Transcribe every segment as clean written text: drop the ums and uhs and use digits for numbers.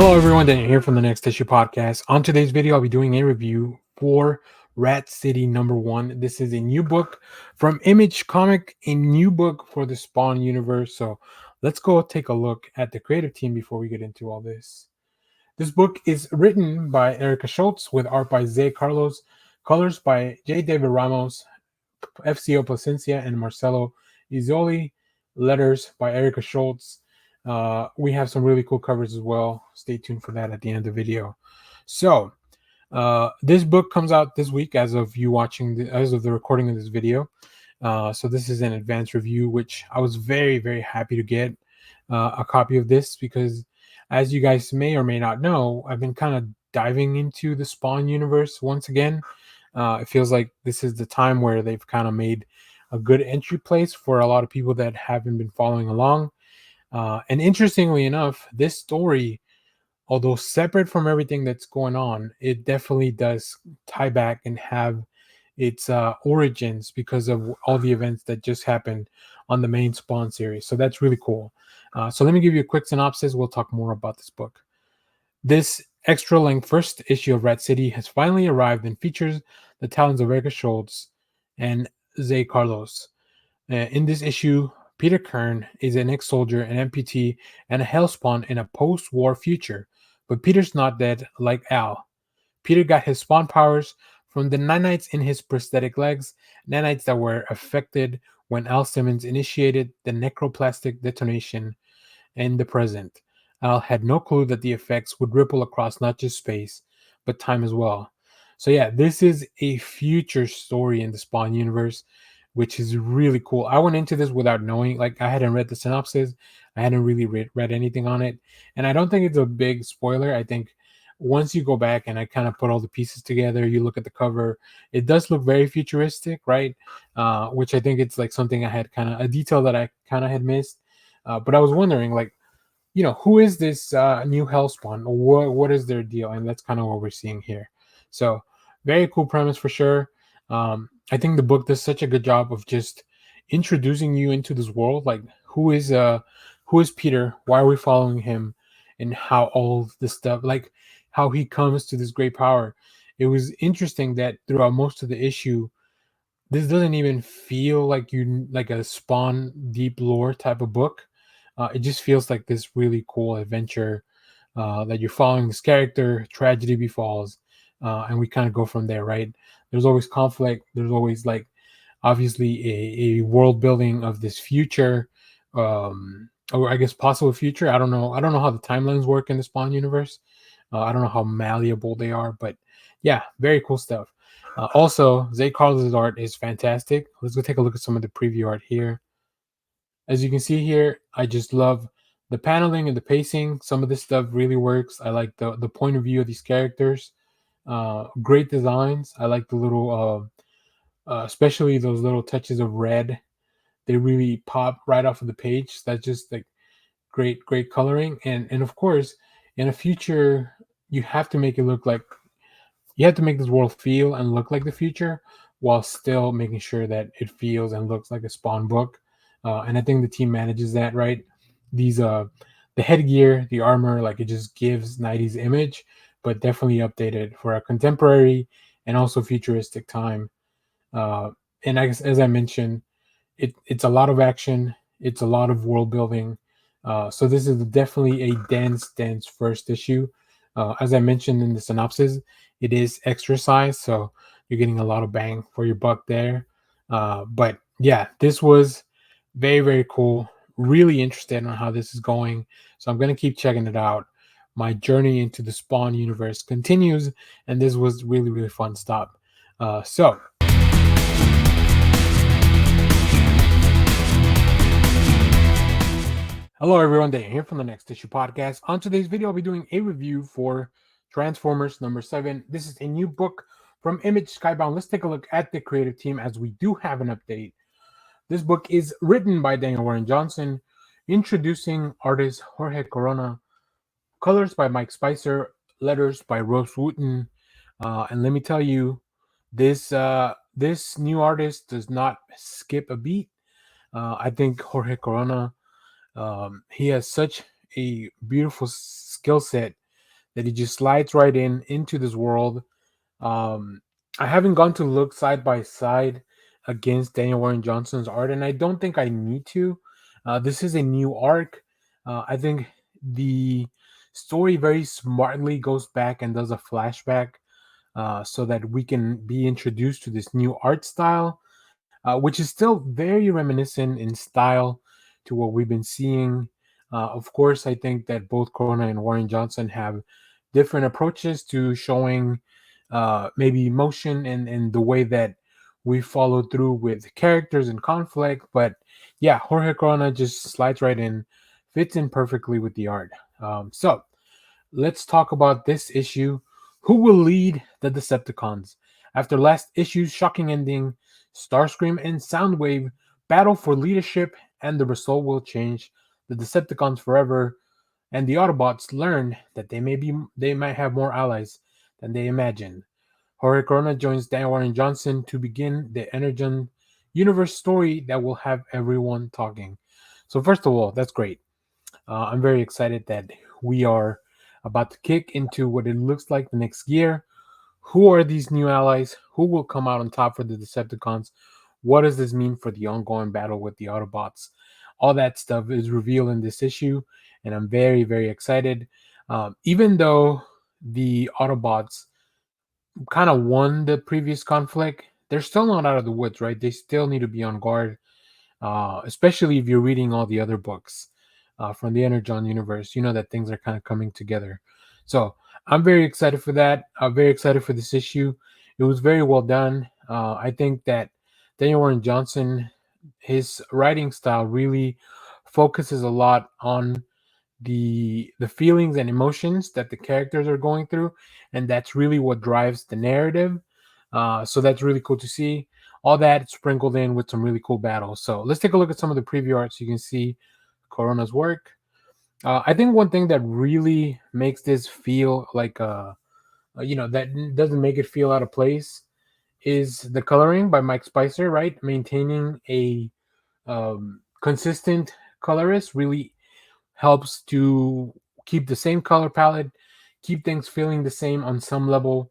Hello, everyone. Daniel here from the Next Issue Podcast. On today's video, I'll be doing a review for Rat City #1. This is a new book from Image Comic, a new book for the Spawn universe. So let's go take a look at the creative team before we get into all this. This book is written by Erica Schultz with art by Zay Carlos, colors by J. David Ramos, FCO Placencia, and Marcelo Izoli, letters by Erica Schultz. We have some really cool covers as well. Stay tuned for that at the end of the video. So, this book comes out this week as of you watching, as of the recording of this video. So this is an advanced review, which I was very, very happy to get a copy of this because, as you guys may or may not know, I've been kind of diving into the Spawn universe once again. It feels like this is the time where they've kind of made a good entry place for a lot of people that haven't been following along. And interestingly enough, this story, although separate from everything that's going on, it definitely does tie back and have its origins because of all the events that just happened on the main Spawn series. So that's really cool. So let me give you a quick synopsis. We'll talk more about this book. This extra length first issue of Rat City has finally arrived and features the talents of Erica Schultz and Zay Carlos. In this issue, Peter Kern is an ex-soldier, an amputee, and a hellspawn in a post-war future. But Peter's not dead like Al. Peter got his spawn powers from the nanites in his prosthetic legs, nanites that were affected when Al Simmons initiated the necroplastic detonation in the present. Al had no clue that the effects would ripple across not just space, but time as well. So yeah, this is a future story in the Spawn universe, which is really cool. I went into this without knowing, like I hadn't read the synopsis, I hadn't really read anything on it, and I don't think it's a big spoiler. I think once you go back and I kind of put all the pieces together, you look at the cover, it does look very futuristic, right? Which I think it's like something I had kind of a detail that I kind of had missed. But I was wondering, like, who is this new Hellspawn? What is their deal? And that's kind of what we're seeing here. So very cool premise for sure. I think the book does such a good job of just introducing you into this world. Like who is Peter? Why are we following him? And how all this stuff, like how he comes to this great power. It was interesting that throughout most of the issue, this doesn't even feel like like a Spawn deep lore type of book. It just feels like this really cool adventure that you're following this character. Tragedy befalls, and we kind of go from there, right? There's always conflict. There's always like obviously a world building of this future, or I guess possible future. I don't know. I don't know how the timelines work in the Spawn universe. I don't know how malleable they are, but yeah, very cool stuff. Also, Zay Carlos' art is fantastic. Let's go take a look at some of the preview art here. As you can see here, I just love the paneling and the pacing. Some of this stuff really works. I like the point of view of these characters. Great designs. I like the little, especially those little touches of red. They really pop right off of the page. That's just like great coloring. And of course, in a future, you have to make it look like you have to make this world feel and look like the future while still making sure that it feels and looks like a Spawn book. And I think the team manages that right. These the headgear, the armor, like it just gives 90s image, but definitely updated for a contemporary and also futuristic time. Uh, and I guess, as I mentioned, it's a lot of action, it's a lot of world building. So this is definitely a dense first issue. As I mentioned in the synopsis, it is extra size, so you're getting a lot of bang for your buck there. But yeah, this was very cool. Really interested in how this is going, so I'm gonna keep checking it out. My journey into the Spawn universe continues, and this was really fun stop. So hello, everyone. Dan here from the Next Issue Podcast. On today's video, I'll be doing a review for Transformers #7. This is a new book from Image Skybound. Let's take a look at the creative team as we do have an update. This book is written by Daniel Warren Johnson, introducing artist Jorge Corona, colors by Mike Spicer, letters by Rose Wooten. And let me tell you, this new artist does not skip a beat. I think Jorge Corona, he has such a beautiful skill set that he just slides right in into this world. um, I haven't gone to look side by side against Daniel Warren Johnson's art, and I don't think I need to. This is a new arc. I think the story very smartly goes back and does a flashback so that we can be introduced to this new art style, which is still very reminiscent in style to what we've been seeing. Of course, I think that both Corona and Warren Johnson have different approaches to showing maybe emotion and the way that we follow through with characters and conflict. But yeah, Jorge Corona just slides right in, fits in perfectly with the art. So let's talk about this issue. Who will lead the Decepticons? After last issue's shocking ending, Starscream and Soundwave battle for leadership, and the result will change the Decepticons forever. And the Autobots learn that they might have more allies than they imagined. Jorge Corona joins Dan Warren Johnson to begin the Energon universe story that will have everyone talking. So first of all, that's great. I'm very excited that we are about to kick into what it looks like the next year. Who are these new allies? Who will come out on top for the Decepticons? What does this mean for the ongoing battle with the Autobots? All that stuff is revealed in this issue, and I'm very, very excited. Even though the Autobots kind of won the previous conflict, they're still not out of the woods, right? They still need to be on guard, especially if you're reading all the other books from the Energon universe. You know that things are kind of coming together. So I'm very excited for that. I'm very excited for this issue. It was very well done. I think that Daniel Warren Johnson, his writing style really focuses a lot on the feelings and emotions that the characters are going through, and that's really what drives the narrative. So that's really cool to see. All that sprinkled in with some really cool battles. So let's take a look at some of the preview art so you can see Corona's work. I think one thing that really makes this feel like that doesn't make it feel out of place is the coloring by Mike Spicer, right? Maintaining a consistent colorist really helps to keep the same color palette, keep things feeling the same on some level.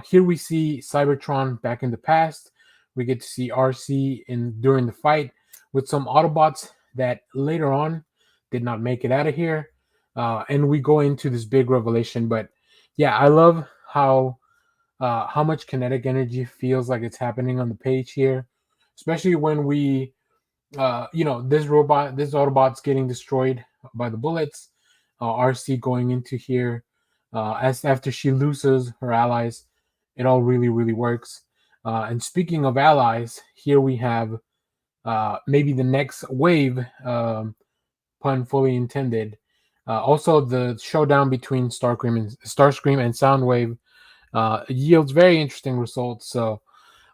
Here we see Cybertron back in the past. We get to see RC in during the fight with some Autobots that later on did not make it out of here. And we go into this big revelation. But yeah, I love how much kinetic energy feels like it's happening on the page here, especially when this Autobot's getting destroyed by the bullets. RC going into here, as after she loses her allies, it all really really works. And speaking of allies, here we have maybe the next wave, pun fully intended. Also, the showdown between Starscream and Soundwave yields very interesting results. So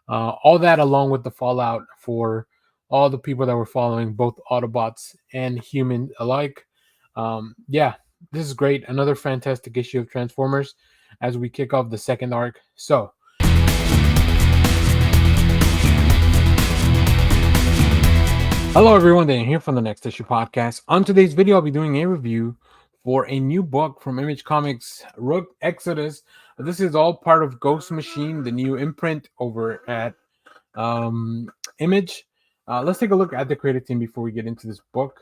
all that along with the fallout for all the people that were following both Autobots and human alike. Yeah, this is great. Another fantastic issue of Transformers as we kick off the second arc. So, hello everyone, Dan here from the Next Issue Podcast. On today's video, I'll be doing a review for a new book from Image Comics, Rook Exodus. This is all part of Ghost Machine, the new imprint over at Image. Let's take a look at the creative team before we get into this book.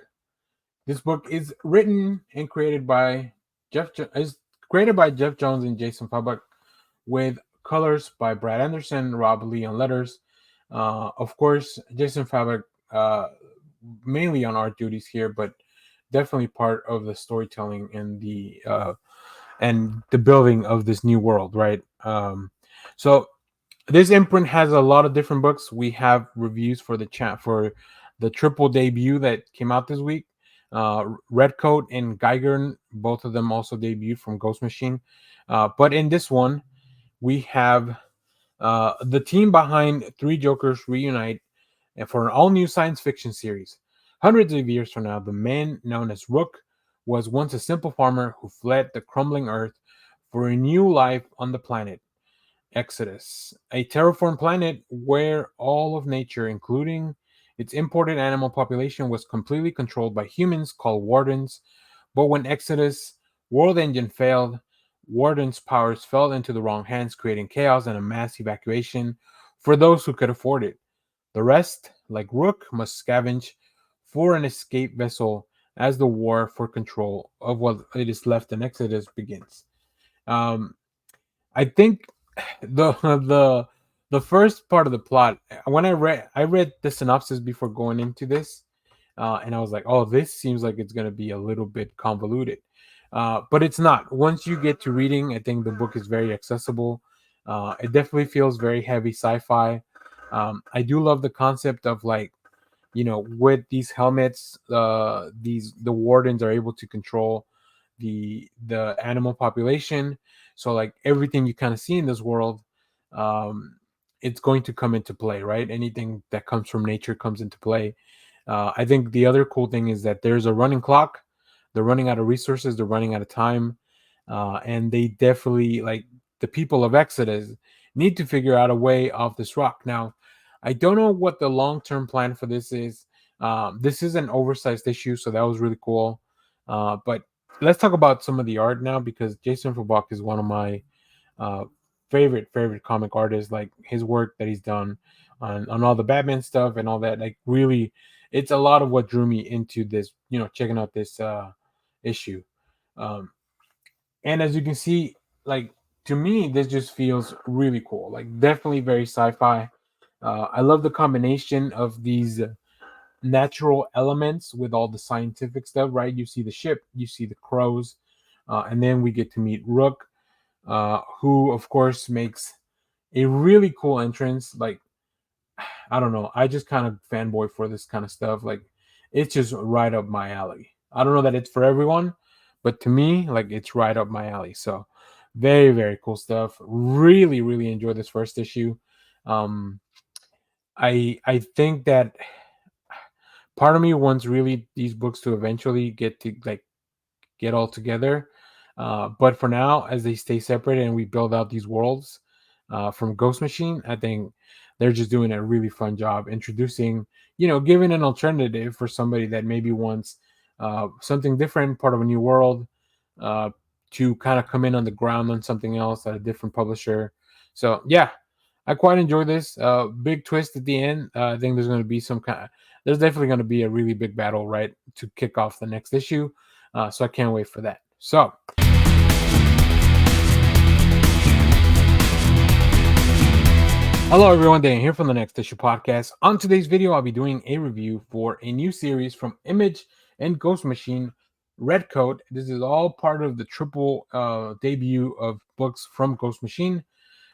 This book is written and created by Jeff Jones and Jason Fabok, with colors by Brad Anderson, Rob Lee on letters. Of course, Jason Fabok mainly on art duties here, but definitely part of the storytelling and the building of this new world, right? So this imprint has a lot of different books. We have reviews for the triple debut that came out this week. Redcoat and Geiger, both of them also debuted from Ghost Machine. But in this one, we have the team behind Three Jokers reunite and for an all-new science fiction series. Hundreds of years from now, the man known as Rook was once a simple farmer who fled the crumbling earth for a new life on the planet Exodus, a terraformed planet where all of nature, including its imported animal population, was completely controlled by humans called Wardens. But when Exodus' world engine failed, Warden's powers fell into the wrong hands, creating chaos and a mass evacuation for those who could afford it. The rest, like Rook, must scavenge for an escape vessel as the war for control of what it is left in Exodus begins. Um, I think the first part of the plot, when I read the synopsis before going into this, and I was like, oh, this seems like it's going to be a little bit convoluted, but it's not. Once you get to reading, I think the book is very accessible. It definitely feels very heavy sci-fi. I do love the concept of, like, with these helmets, the wardens are able to control the animal population. So, like, everything you kind of see in this world, um it's going to come into play, right? Anything that comes from nature comes into play. I think the other cool thing is that there's a running clock. They're running out of resources, they're running out of time, and they definitely, like, the people of Exodus need to figure out a way off this rock. Now, I don't know what the long term plan for this is. This is an oversized issue, so that was really cool. But let's talk about some of the art now, because Jason Fabok is one of my uh, favorite comic artists. Like, his work that he's done on all the Batman stuff and all that, like, really, it's a lot of what drew me into this. Checking out this issue. Um, and as you can see, like, to me, this just feels really cool. Like, definitely very sci-fi. I love the combination of these natural elements with all the scientific stuff, right? You see the ship, you see the crows, and then we get to meet Rook, who, of course, makes a really cool entrance. Like, I don't know, I just kind of fanboy for this kind of stuff. Like, it's just right up my alley. I don't know that it's for everyone, but to me, like, it's right up my alley. So, very cool stuff. Really enjoy this first issue. Um, I think that part of me wants really these books to eventually get to, like, get all together. But for now, as they stay separate and we build out these worlds from Ghost Machine, I think they're just doing a really fun job introducing, giving an alternative for somebody that maybe wants something different, part of a new world, uh, to kind of come in on the ground on something else at a different publisher. So, yeah, I quite enjoy this. Big twist at the end. I think there's going to be there's definitely going to be a really big battle, right, to kick off the next issue. So I can't wait for that. So, hello everyone, Dan here from the Next Issue Podcast. On today's video, I'll be doing a review for a new series from Image and Ghost Machine, Red Coat. This is all part of the triple debut of books from Ghost Machine.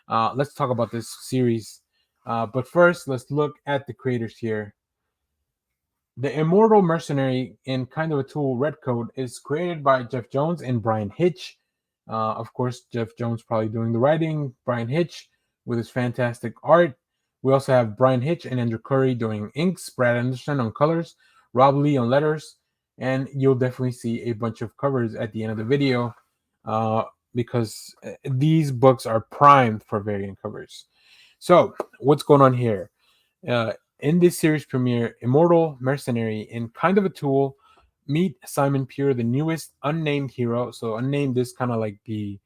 Let's talk about this series. But first, let's look at the creators here. The immortal mercenary in kind of a tool, Redcoat, is created by Jeff Jones and Brian Hitch. Of course, Jeff Jones probably doing the writing, Brian Hitch with his fantastic art. We also have Brian Hitch and Andrew Curry doing inks, Brad Anderson on colors, Rob Lee on letters, and you'll definitely see a bunch of covers at the end of the video, because these books are primed for variant covers. So, what's going on here? In this series premiere, Immortal Mercenary and Kind of a Tool meet Simon Pure, the newest unnamed hero. So unnamed is kind of like the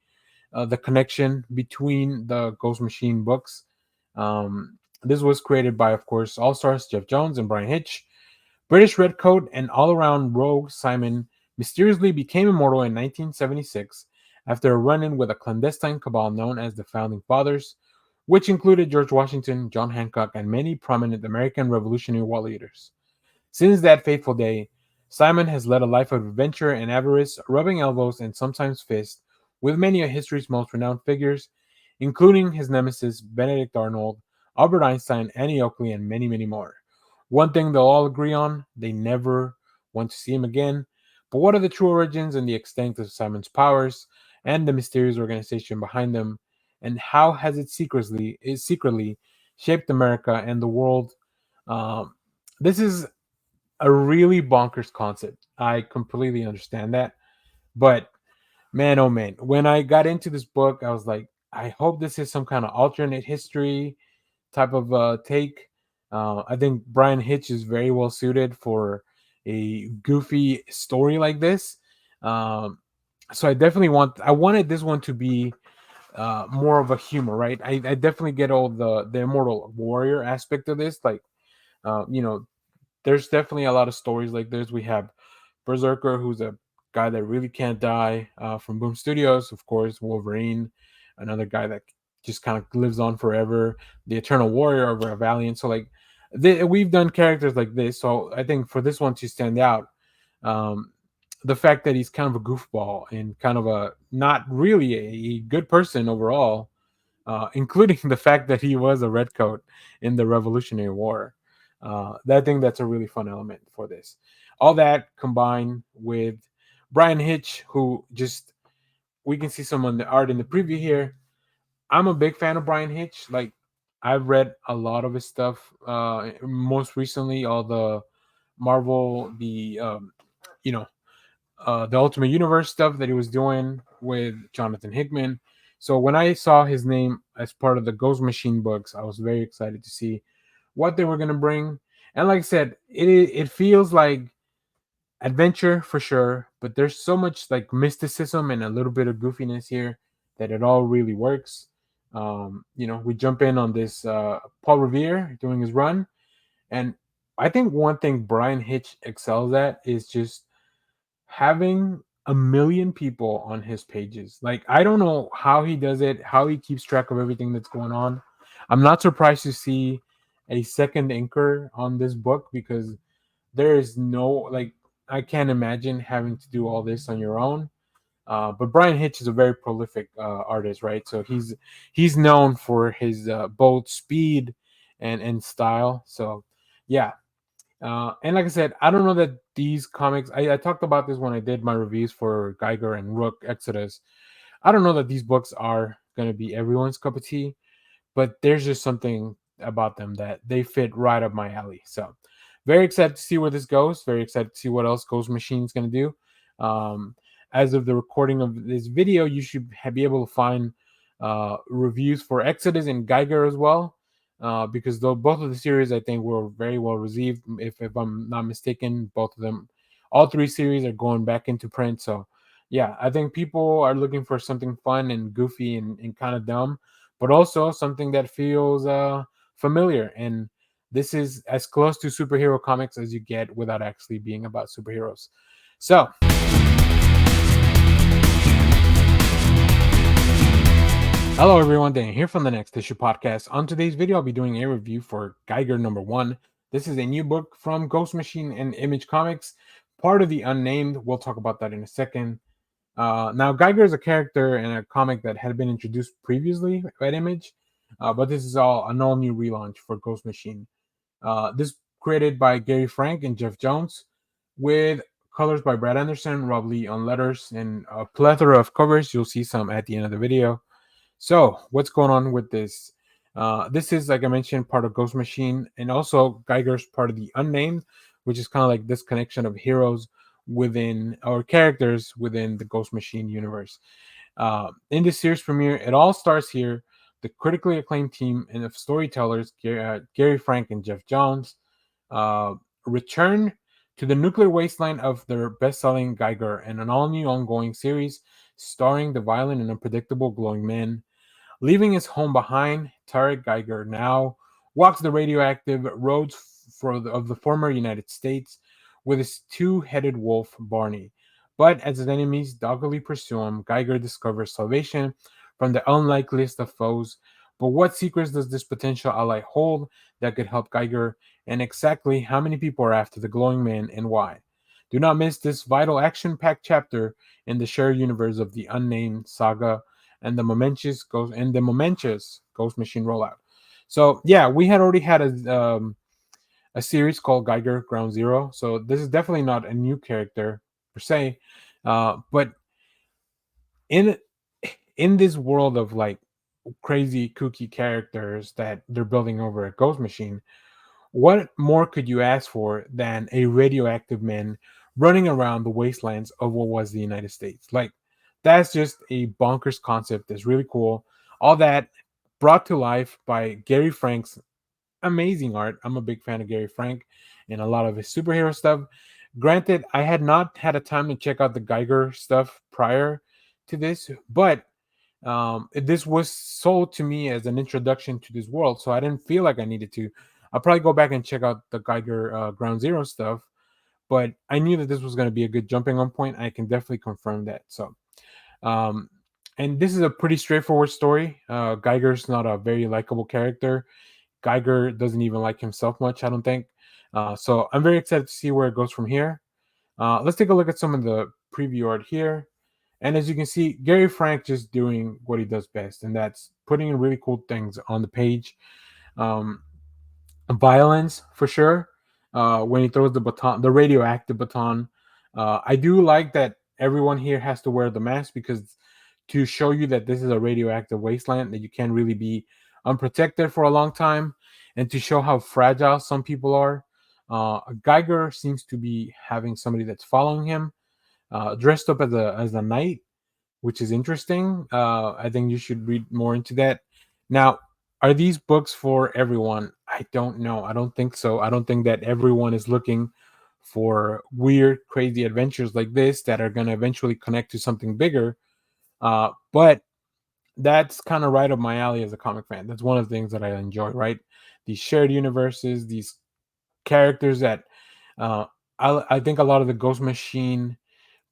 connection between the Ghost Machine books. This was created by, of course, All Stars Jeff Jones and Brian Hitch. British Redcoat and all-around rogue Simon mysteriously became immortal in 1976 after a run-in with a clandestine cabal known as the Founding Fathers, which included George Washington, John Hancock, and many prominent American Revolutionary War leaders. Since that fateful day, Simon has led a life of adventure and avarice, rubbing elbows and sometimes fists with many of history's most renowned figures, including his nemesis Benedict Arnold, Albert Einstein, Annie Oakley, and many more. One thing they'll all agree on: they never want to see him again. But what are the true origins and the extent of Simon's powers and the mysterious organization behind them? And how has it secretly shaped America and the world? Um, this is a really bonkers concept. I completely understand that, but man, oh man, when I got into this book, I was like, I hope this is some kind of alternate history type of take. I think Brian Hitch is very well suited for a goofy story like this. Um, So I wanted this one to be more of a humor, right? I definitely get all the immortal warrior aspect of this. Like, you know, there's definitely a lot of stories like this. We have Berserker, who's a guy that really can't die, from Boom Studios, of course. Wolverine, another guy that just kind of lives on forever. The Eternal Warrior over a Valiant. So like, we've done characters like this. So I think for this one to stand out, um, the fact that he's kind of a goofball and kind of a not really a good person overall, including the fact that he was a redcoat in the Revolutionary War. I think that's a really fun element for this. All that combined with Brian Hitch, who just we can see some of the art in the preview here. I'm a big fan of Brian Hitch. Like, I've read a lot of his stuff. Most recently, all the Marvel, you know, the Ultimate Universe stuff that he was doing with Jonathan Hickman. So when I saw his name as part of the Ghost Machine books, I was very excited to see what they were gonna bring. And like I said, it feels like adventure for sure, but there's so much like mysticism and a little bit of goofiness here that it all really works. We jump in on this Paul Revere doing his run, and I think one thing Brian Hitch excels at is just having a million people on his pages. Like, I don't know how he does it, how he keeps track of everything that's going on. I'm not surprised to see a second inker on this book because there is no like I can't imagine having to do all this on your own. But Brian Hitch is a very prolific artist, right? So he's known for his both speed and style. So yeah, and like I said, I don't know that these comics. I talked about this when I did my reviews for Geiger and Rook Exodus. I don't know that these books are going to be everyone's cup of tea, but there's just something about them that they fit right up my alley. So, very excited to see where this goes. Very excited to see what else Ghost Machine's going to do. Um, as of the recording of this video, you should be able to find reviews for Exodus and Geiger as well, because though both of the series I think were very well received. If I'm not mistaken, both of them, all three series are going back into print. So, yeah, I think people are looking for something fun and goofy and kind of dumb, but also something that feels familiar. And this is as close to superhero comics as you get without actually being about superheroes. So, hello everyone, Dan here from the Next Issue Podcast. On today's video, I'll be doing a review for Geiger number 1. This is a new book from Ghost Machine and Image Comics, part of the Unnamed. We'll talk about that in a second. Now, Geiger is a character in a comic that had been introduced previously at Image, but this is all an all new relaunch for Ghost Machine. This created by Gary Frank and Jeff Jones, with colors by Brad Anderson, Rob Lee on letters, and a plethora of covers. You'll see some at the end of the video. So, what's going on with this? This is, like I mentioned, part of Ghost Machine, and also Geiger's part of the Unnamed, which is kind of like this connection of heroes within or characters within the Ghost Machine universe. In this series premiere, it all starts here. The critically acclaimed team and of storytellers, Gary Frank and Jeff Jones, uh, return to the nuclear wasteland of their best-selling Geiger and an all-new ongoing series starring the violent and unpredictable Glowing Man. Leaving his home behind, Tarek Geiger now walks the radioactive roads of the former United States with his two-headed wolf, Barney. But as his enemies doggedly pursue him, Geiger discovers salvation from the unlikeliest of foes. But what secrets does this potential ally hold that could help Geiger, and exactly how many people are after the glowing man and why? Do not miss this vital action-packed chapter in the shared universe of the Unnamed Saga and the momentous Ghost Machine rollout. So yeah, we had already had a series called Geiger Ground Zero. So this is definitely not a new character per se, but in in this world of like crazy kooky characters that they're building over at Ghost Machine, what more could you ask for than a radioactive man running around the wastelands of what was the United States? Like, that's just a bonkers concept that's really cool. All that brought to life by Gary Frank's amazing art. I'm a big fan of Gary Frank and a lot of his superhero stuff. Granted, I had not had a time to check out the Geiger stuff prior to this, but this was sold to me as an introduction to this world, so I didn't feel like I needed to. I'll probably go back and check out the Geiger Ground Zero stuff, but I knew that this was going to be a good jumping on point. I can definitely confirm that. So, um, and this is a pretty straightforward story. Geiger's not a very likable character. Geiger doesn't even like himself much, I don't think. So I'm very excited to see where it goes from here. Let's take a look at some of the preview art here. And as you can see, Gary Frank just doing what he does best, and that's putting in really cool things on the page. Um, Violence for sure. When he throws the baton, the radioactive baton. I do like that everyone here has to wear the mask because to show you that this is a radioactive wasteland, that you can't really be unprotected for a long time, and to show how fragile some people are. Geiger seems to be having somebody that's following him, dressed up as a knight, which is interesting. I think you should read more into that. Now, are these books for everyone? I don't know. I don't think so. I don't think that everyone is looking for weird, crazy adventures like this that are going to eventually connect to something bigger. But that's kind of right up my alley as a comic fan. That's one of the things that I enjoy, right? These shared universes, these characters that uh, I think a lot of the Ghost Machine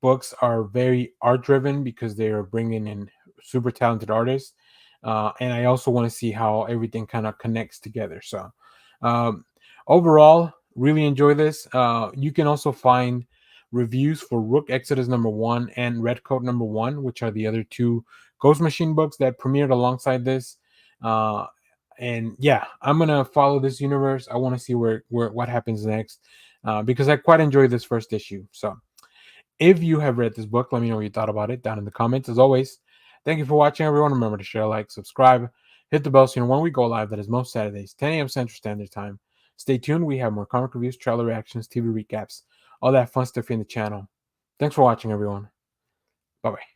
books are very art driven because they are bringing in super talented artists, and I also want to see how everything kind of connects together. So um, overall, really enjoy this. You can also find reviews for Rook Exodus #1 and Redcoat #1, which are the other two Ghost Machine books that premiered alongside this. uh, and yeah, I'm gonna follow this universe. I want to see where what happens next, because I quite enjoy this first issue. So if you have read this book, let me know what you thought about it down in the comments. As always, thank you for watching, everyone. Remember to share, like, subscribe, hit the bell so you know when we go live. That is most Saturdays, 10 a.m. Central Standard Time. Stay tuned. We have more comic reviews, trailer reactions, TV recaps, all that fun stuff in the channel. Thanks for watching, everyone. Bye bye.